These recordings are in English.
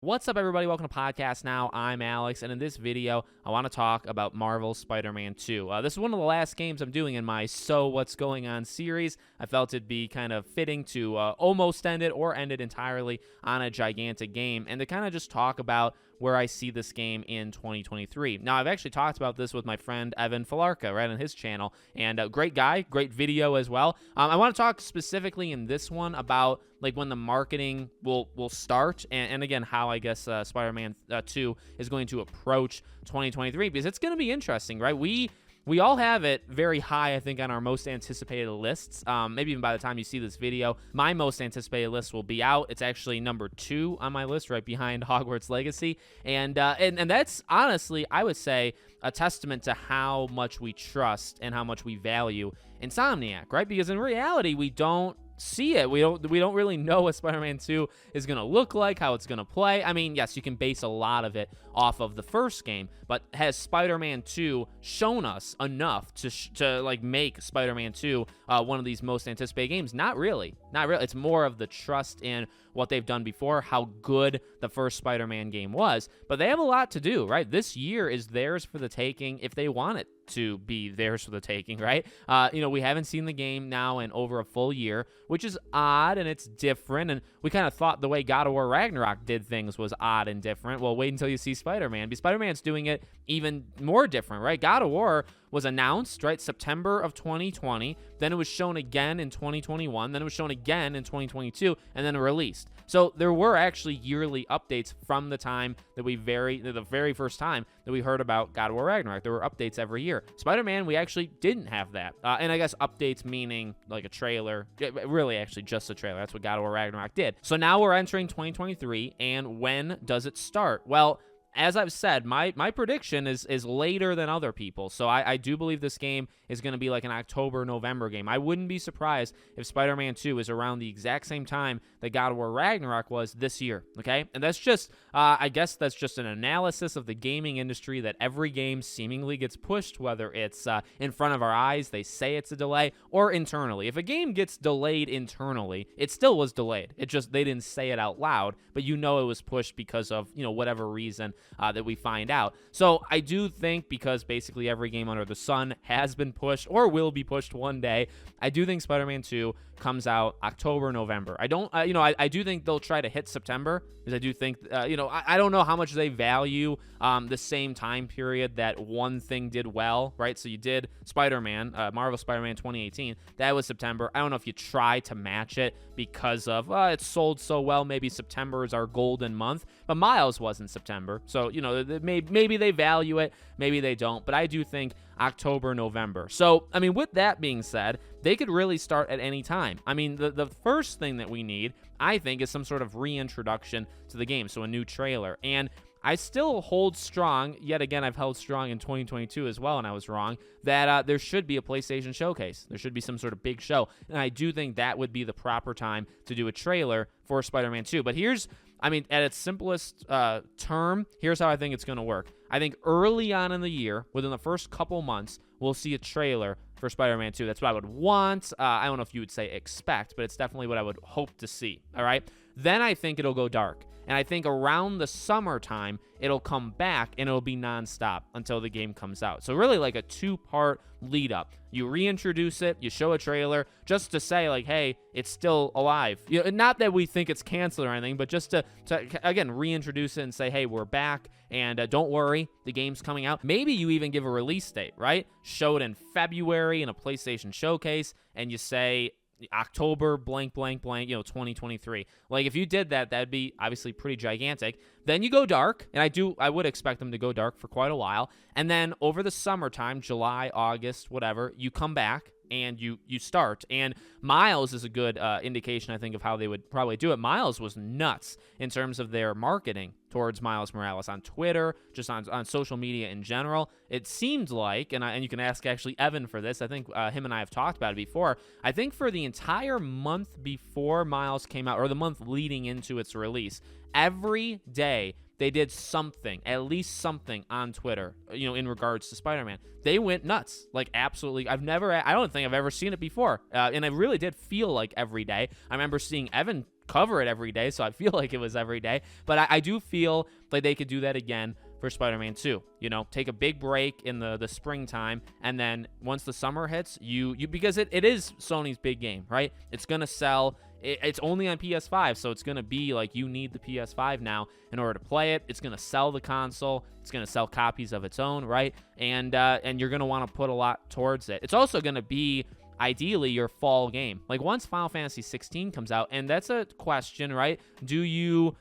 What's up, everybody? Welcome to Podcast Now. I'm Alex, and in this video, I want to talk about Marvel's Spider-Man 2. This is one of the last games I'm doing in my So What's Going On series. I felt it'd be kind of fitting to almost end it or end it entirely on a gigantic game, and to kind of just talk about where I see this game in 2023. Now, I've actually talked about this with my friend Evan Falarka, right, on his channel, and great guy, great video as well. I want to talk specifically in this one about like when the marketing will start, and again, how I guess Spider-Man 2 is going to approach 2023, because it's going to be interesting, right? We all have it very high, I think, on our most anticipated lists. Maybe even by the time you see this video, my most anticipated list will be out. It's actually number 2 on my list, right behind Hogwarts Legacy. And that's honestly, I would say, a testament to how much we trust and how much we value Insomniac, right? Because in reality, we don't see it. We don't really know what Spider-Man 2 is going to look like, how it's going to play. I mean, yes, you can base a lot of it off of the first game, but has Spider-Man 2 shown us enough to like make Spider-Man 2 one of these most anticipated games? Not really. It's more of the trust in what they've done before, how good the first Spider-Man game was. But they have a lot to do, right? This year is theirs for the taking if they want it to be theirs for the taking, right? We haven't seen the game now in over a full year, which is odd and it's different. And we kind of thought the way God of War Ragnarok did things was odd and different. Well, wait until you see Spider-Man, because Spider-Man's doing it even more different, right? God of War was announced, right, September of 2020. Then it was shown again in 2021. Then it was shown again in 2022, and then released. So there were actually yearly updates from the time that the very first time that we heard about God of War Ragnarok. There were updates every year. Spider-Man, we actually didn't have that. And I guess updates meaning like a trailer, really actually just a trailer. That's what God of War Ragnarok did. So now we're entering 2023, and when does it start? Well, as I've said, my prediction is later than other people. So I do believe this game is going to be like an October, November game. I wouldn't be surprised if Spider-Man 2 is around the exact same time that God of War Ragnarok was this year, okay? And that's just, I guess that's just an analysis of the gaming industry, that every game seemingly gets pushed, whether it's in front of our eyes, they say it's a delay, or internally. If a game gets delayed internally, it still was delayed. It just, they didn't say it out loud, but you know it was pushed because of, whatever reason that we find out. So I do think, because basically every game under the sun has been pushed or will be pushed one day, I do think Spider-Man 2 comes out October, November. I don't, I do think they'll try to hit September, because I do think, I don't know how much they value the same time period that one thing did well, right? So you did Spider-Man, Marvel Spider-Man 2018. That was September. I don't know if you try to match it because of, it sold so well, maybe September is our golden month, but Miles wasn't September. So, maybe they value it, maybe they don't, but I do think October, November. So, I mean, with that being said, they could really start at any time. I mean, the first thing that we need, I think, is some sort of reintroduction to the game, so a new trailer. And I still hold strong, yet again, I've held strong in 2022 as well, and I was wrong, that there should be a PlayStation showcase. There should be some sort of big show. And I do think that would be the proper time to do a trailer for Spider-Man 2. But at its simplest term, here's how I think it's going to work. I think early on in the year, within the first couple months, we'll see a trailer for Spider-Man 2. That's what I would want. I don't know if you would say expect, but it's definitely what I would hope to see, all right? Then I think it'll go dark. And I think around the summertime, it'll come back, and it'll be nonstop until the game comes out. So really like a 2-part lead up. You reintroduce it, you show a trailer just to say like, hey, it's still alive. Not that we think it's canceled or anything, but just to again, reintroduce it and say, hey, we're back, and don't worry, the game's coming out. Maybe you even give a release date, right? Show it in February in a PlayStation showcase, and you say October blank 2023. Like, if you did that, that'd be obviously pretty gigantic. Then you go dark, and I would expect them to go dark for quite a while, and then over the summertime, July, August, whatever, you come back and you start. And Miles is a good indication, I think, of how they would probably do it. Miles was nuts in terms of their marketing towards Miles Morales on Twitter, just on social media in general. It seemed like, and you can ask actually Evan for this, I think him and I have talked about it before, I think for the entire month before Miles came out, or the month leading into its release, every day they did something, at least something on Twitter, in regards to Spider-Man. They went nuts, like absolutely. I don't think I've ever seen it before. And it really did feel like every day. I remember seeing Evan cover it every day, so I feel like it was every day. But I do feel like they could do that again for Spider-Man 2. You know, take a big break in the springtime, and then once the summer hits, you because it is Sony's big game, right? It's gonna sell. It's only on PS5, so it's gonna be like you need the PS5 now in order to play it. It's gonna sell the console. It's gonna sell copies of its own, right? And you're gonna want to put a lot towards it. It's also gonna be ideally your fall game. Like once Final Fantasy 16 comes out, and that's a question, right? Do you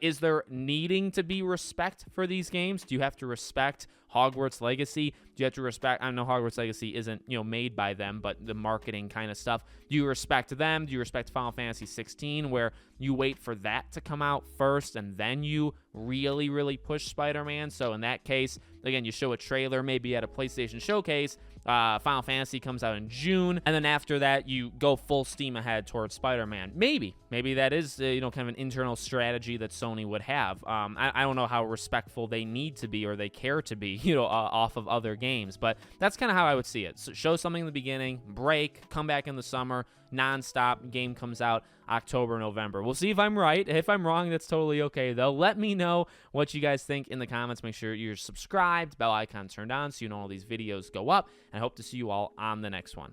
is there needing to be respect for these games? Do you have to respect Hogwarts Legacy? Do you have to respect, I know Hogwarts Legacy isn't, made by them, but the marketing kind of stuff. Do you respect them? Do you respect Final Fantasy 16, where you wait for that to come out first and then you really, really push Spider-Man? So in that case, again, you show a trailer maybe at a PlayStation showcase. Final Fantasy comes out in June, and then after that, you go full steam ahead towards Spider-Man. Maybe that is kind of an internal strategy that Sony would have. I don't know how respectful they need to be or they care to be, off of other games, but that's kind of how I would see it. So show something in the beginning, break, come back in the summer, nonstop. Game comes out October, November. We'll see if I'm right. If I'm wrong, that's totally okay, though. Let me know what you guys think in the comments. Make sure you're subscribed, bell icon turned on, so you know all these videos go up. And I hope to see you all on the next one.